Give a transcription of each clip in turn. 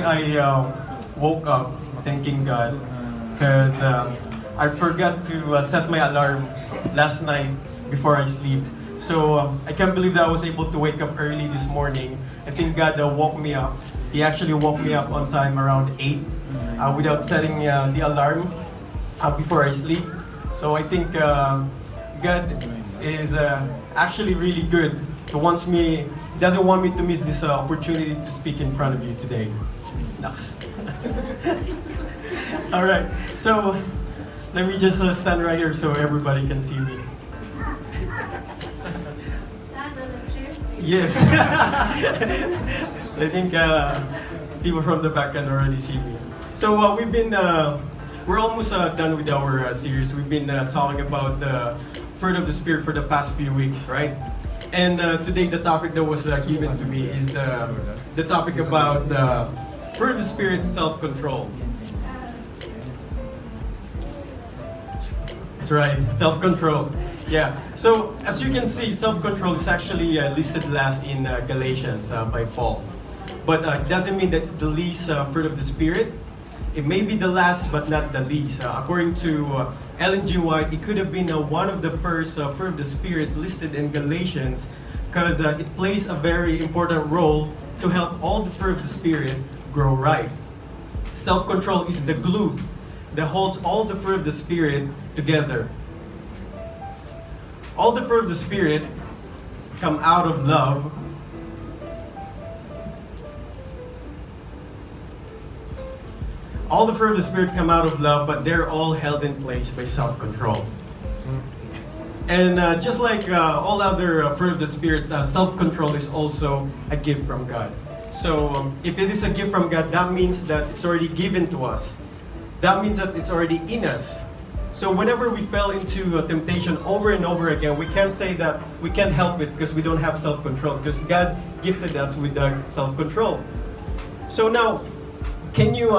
I woke up thanking God because I forgot to set my alarm last night before I sleep. So I can't believe that I was able to wake up early this morning. I think God woke me up. He actually woke me up on time around 8 without setting the alarm before I sleep. So I think God is actually really good. He doesn't want me to miss this opportunity to speak in front of you today. Naks. All right, so let me just stand right here so everybody can see me. Stand on the chair. Yes. So I think people from the back can already see me. So we're almost done with our series. We've been talking about the fruit of the Spirit for the past few weeks, right? And today the topic that was given to me is the topic about the fruit of the Spirit, self-control. That's right, self-control. Yeah. So as you can see, self-control is actually listed last in Galatians by Paul. But it doesn't mean that's the least fruit of the Spirit. It may be the last, but not the least. According to Ellen G. White, it could have been one of the first fruit of the Spirit listed in Galatians because it plays a very important role to help all the fruit of the Spirit grow right. Self-control is the glue that holds all the fruit of the Spirit together. All the fruit of the Spirit come out of love. All the fruit of the Spirit come out of love, but they're all held in place by self-control. And just like all other fruit of the Spirit, self-control is also a gift from God. So if it is a gift from God, that means that it's already given to us. That means that it's already in us. So whenever we fell into a temptation over and over again, we can't say that we can't help it because we don't have self-control, because God gifted us with that self-control. So now, can you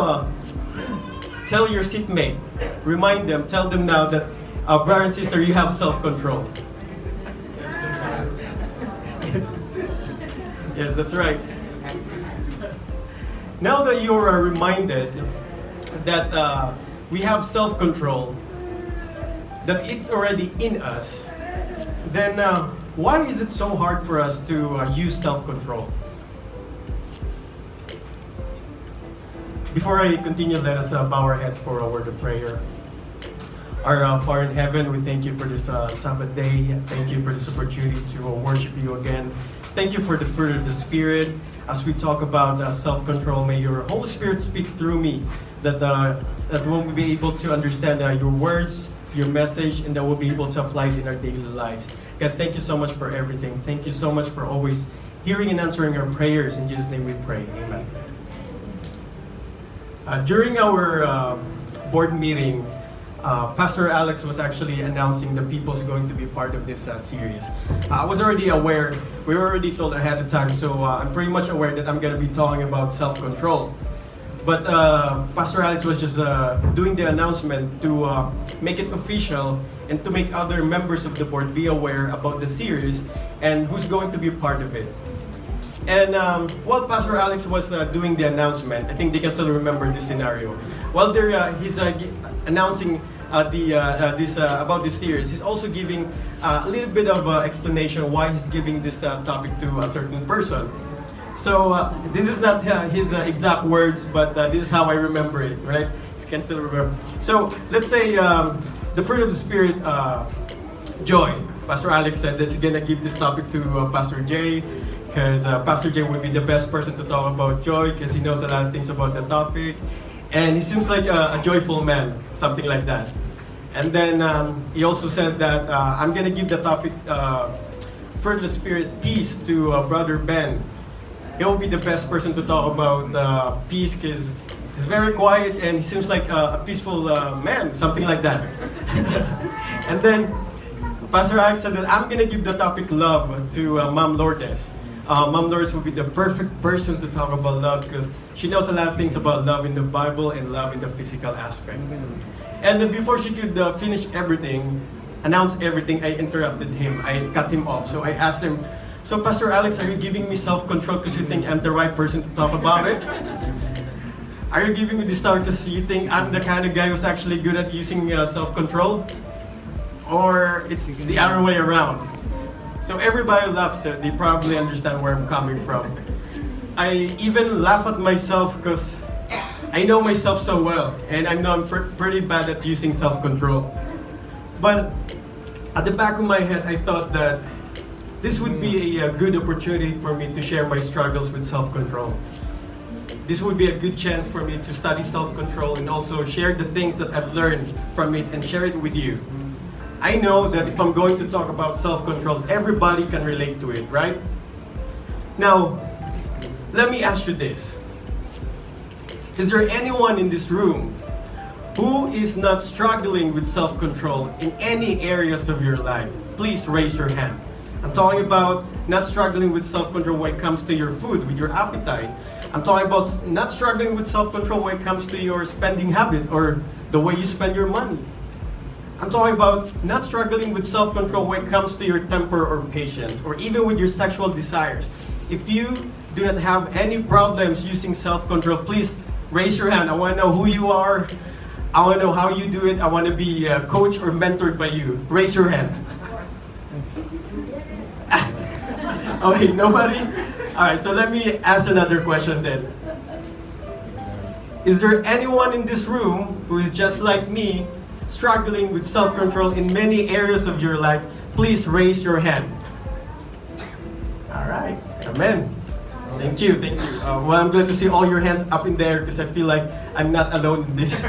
tell your seatmate, remind them, tell them now that, brother and sister, you have self-control. Yes, that's right. Now that you are reminded that we have self-control, that it's already in us, then why is it so hard for us to use self-control? Before I continue, let us bow our heads for a word of prayer. Our Father in heaven, we thank you for this Sabbath day. Thank you for this opportunity to worship you again. Thank you for the fruit of the Spirit. As we talk about self-control, may your Holy Spirit speak through me, that we'll be able to understand your words, your message, and that we'll be able to apply it in our daily lives. God, thank you so much for everything. Thank you so much for always hearing and answering our prayers. In Jesus' name we pray. Amen. During our board meeting, Pastor Alex was actually announcing the people who's going to be part of this series. I was already aware, we were already told ahead of time, so I'm pretty much aware that I'm going to be talking about self-control. But Pastor Alex was just doing the announcement to make it official and to make other members of the board be aware about the series and who's going to be part of it. And while Pastor Alex was doing the announcement, I think they can still remember this scenario. While he's announcing about this series, he's also giving a little bit of explanation why he's giving this topic to a certain person. So this is not his exact words, but this is how I remember it, right? You can still remember. So let's say the fruit of the Spirit, joy. Pastor Alex said that he's gonna give this topic to Pastor Jay, because Pastor Jay would be the best person to talk about joy because he knows a lot of things about the topic. And he seems like a joyful man, something like that. And then he also said that I'm going to give the topic fruit of the Spirit, peace, to Brother Ben. He will be the best person to talk about peace because he's very quiet and he seems like a peaceful man, something like that. And then Pastor Alex said that I'm going to give the topic love to Ma'am Lourdes. Ma'am Lourdes will be the perfect person to talk about love because she knows a lot of things about love in the Bible and love in the physical aspect. And then before she could finish everything, announce everything, I interrupted him. I cut him off. So I asked him, so Pastor Alex, are you giving me self-control because you think I'm the right person to talk about it? Are you giving me this star because you think I'm the kind of guy who's actually good at using self-control? Or it's the other way around? So everybody laughs, they probably understand where I'm coming from. I even laugh at myself because I know myself so well, and I know I'm pretty bad at using self-control. But at the back of my head, I thought that this would be a good opportunity for me to share my struggles with self-control. This would be a good chance for me to study self-control and also share the things that I've learned from it and share it with you. I know that if I'm going to talk about self-control, everybody can relate to it, right? Now, let me ask you this. Is there anyone in this room who is not struggling with self-control in any areas of your life? Please raise your hand. I'm talking about not struggling with self-control when it comes to your food, with your appetite. I'm talking about not struggling with self-control when it comes to your spending habit or the way you spend your money. I'm talking about not struggling with self-control when it comes to your temper or patience, or even with your sexual desires. If you do not have any problems using self-control, please raise your hand. I want to know who you are. I want to know how you do it. I want to be coached or mentored by you. Raise your hand. Okay, nobody? Alright, so let me ask another question then. Is there anyone in this room who is just like me, struggling with self-control in many areas of your life? Please raise your hand. Alright, amen. Thank you, thank you. Well, I'm glad to see all your hands up in there because I feel like I'm not alone in this.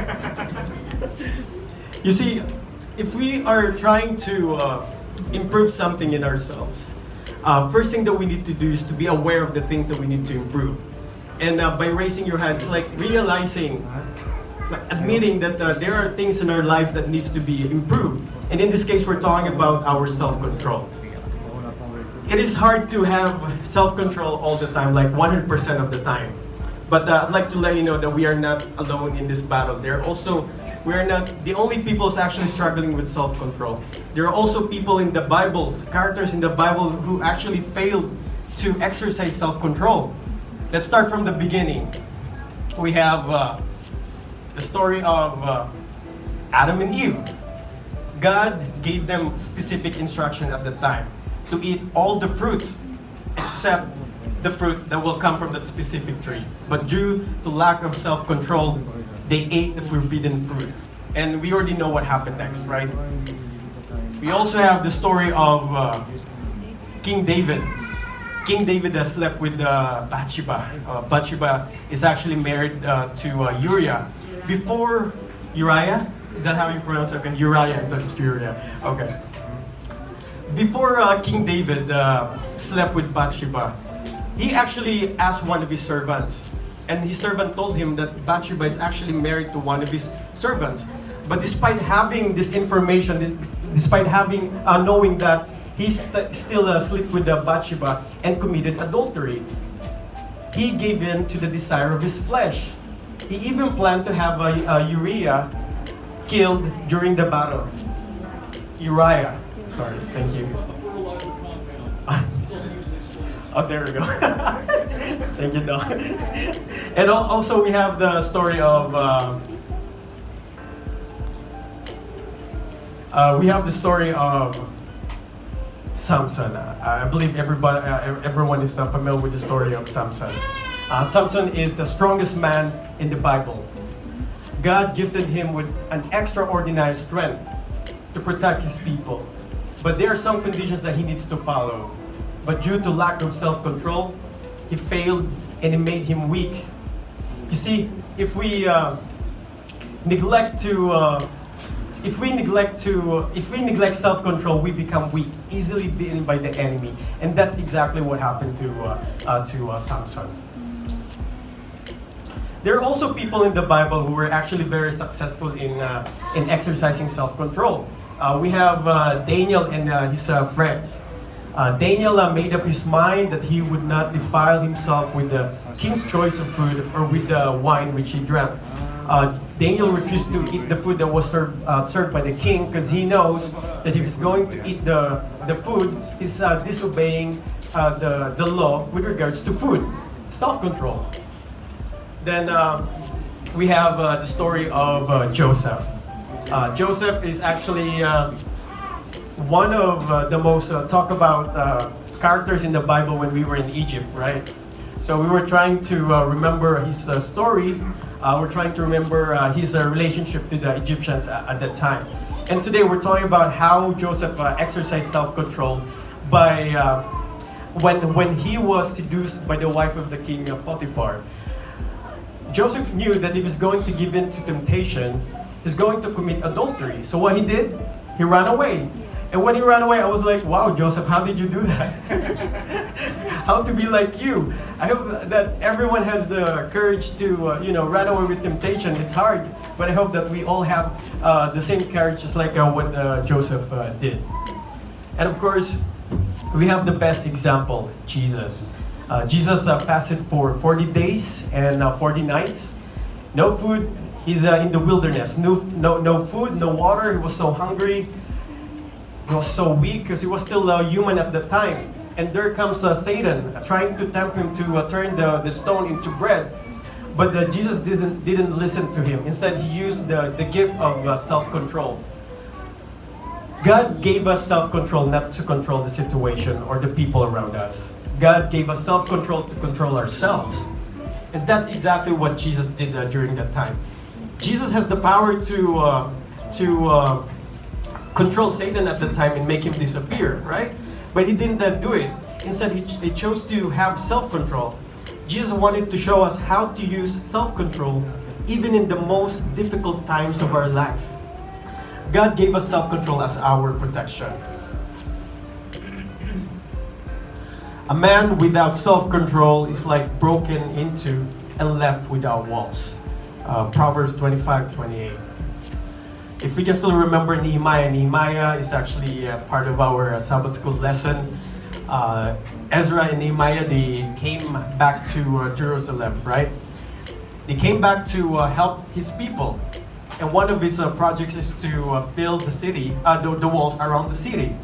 You see, if we are trying to improve something in ourselves, first thing that we need to do is to be aware of the things that we need to improve. And by raising your hand, it's like realizing, it's like admitting that there are things in our lives that needs to be improved. And in this case, we're talking about our self-control. It is hard to have self-control all the time, like 100% of the time. But I'd like to let you know that we are not alone in this battle. We are not the only people who's actually struggling with self-control. There are also people in the Bible, characters in the Bible who actually failed to exercise self-control. Let's start from the beginning. We have the story of Adam and Eve. God gave them specific instruction at the time to eat all the fruit except the fruit that will come from that specific tree. But due to lack of self-control, they ate the forbidden fruit. And we already know what happened next, right? We also have the story of King David. King David has slept with Bathsheba. Bathsheba is actually married to Uriah. Before Uriah, is that how you pronounce it? Okay, Uriah, that's Uriah. Okay. Before King David slept with Bathsheba, he actually asked one of his servants. And his servant told him that Bathsheba is actually married to one of his servants. But despite having this information, despite knowing that he still slept with Bathsheba and committed adultery, he gave in to the desire of his flesh. He even planned to have Uriah killed during the battle. Uriah. Sorry, thank you. Oh, there we go. Thank you, Doc. And also we have the story of Samson. I believe everyone is familiar with the story of Samson. Samson is the strongest man in the Bible. God gifted him with an extraordinary strength to protect his people. But there are some conditions that he needs to follow. But due to lack of self-control, he failed and it made him weak. You see, if we neglect self-control, we become weak, easily beaten by the enemy, and that's exactly what happened to Samson. There are also people in the Bible who were actually very successful in exercising self-control. We have Daniel and his friends. Daniel made up his mind that he would not defile himself with the king's choice of food or with the wine which he drank. Daniel refused to eat the food that was served by the king because he knows that if he's going to eat the food, he's disobeying the law with regards to food. Self-control. Then we have the story of Joseph. Joseph is actually one of the most talk about characters in the Bible when we were in Egypt, right? So we were trying to remember his story. We're trying to remember his relationship to the Egyptians at that time. And today we're talking about how Joseph exercised self-control by when he was seduced by the wife of the king Potiphar. Joseph knew that if he's going to give in to temptation, he's going to commit adultery. So what he did, he ran away. And when he ran away, I was like, wow, Joseph, how did you do that? How to be like you? I hope that everyone has the courage to, run away with temptation. It's hard, but I hope that we all have the same courage, just like what Joseph did. And of course, we have the best example, Jesus. Jesus fasted for 40 days and 40 nights. No food. He's in the wilderness. No food, no water. He was so hungry. He was so weak because he was still human at the time. And there comes Satan trying to tempt him to turn the stone into bread. But Jesus didn't listen to him. Instead, he used the gift of self-control. God gave us self-control not to control the situation or the people around us. God gave us self-control to control ourselves. And that's exactly what Jesus did during that time. Jesus has the power to control Satan at the time and make him disappear, right? But he didn't do it. Instead, he chose to have self-control. Jesus wanted to show us how to use self-control even in the most difficult times of our life. God gave us self-control as our protection. A man without self-control is like broken into and left without walls. Proverbs 25:28. If we can still remember Nehemiah is actually part of our Sabbath school lesson. Ezra and Nehemiah, they came back to Jerusalem, right? They came back to help his people. And one of his projects is to build the city, the walls around the city.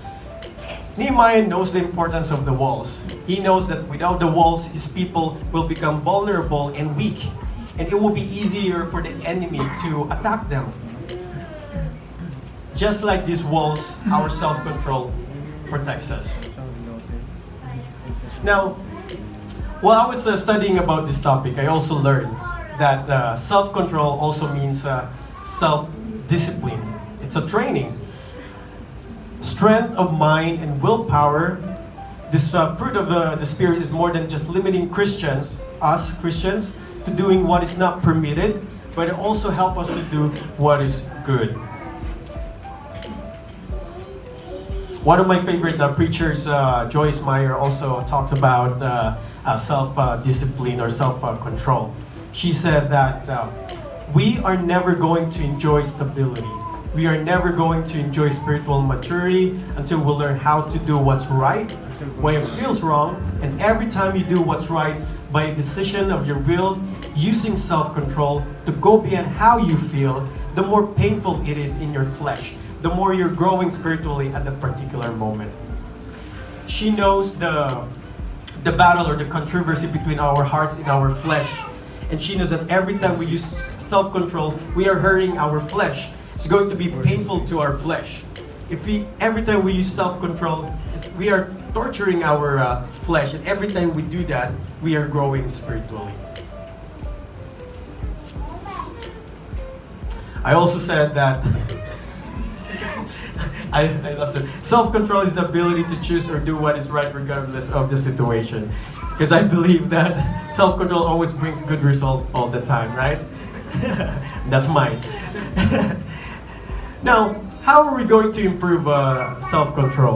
Nehemiah knows the importance of the walls. He knows that without the walls, his people will become vulnerable and weak. And it will be easier for the enemy to attack them. Just like these walls, our self-control protects us. Now, while I was studying about this topic, I also learned that self-control also means self-discipline. It's a training. Strength of mind and willpower. This fruit of the Spirit is more than just limiting us Christians, to doing what is not permitted, but it also helps us to do what is good. One of my favorite preachers, Joyce Meyer, also talks about self-discipline or self-control. She said that we are never going to enjoy stability. We are never going to enjoy spiritual maturity until we learn how to do what's right when it feels wrong. And every time you do what's right by a decision of your will, using self-control to go beyond how you feel, the more painful it is in your flesh, the more you're growing spiritually at that particular moment. She knows the battle or the controversy between our hearts and our flesh. And she knows that every time we use self-control, we are hurting our flesh. It's going to be painful to our flesh. Every time we use self-control, we are torturing our flesh. And every time we do that, we are growing spiritually. I also said that I lost it. Self-control is the ability to choose or do what is right regardless of the situation. Because I believe that self-control always brings good result all the time, right? That's mine. Now, how are we going to improve self-control?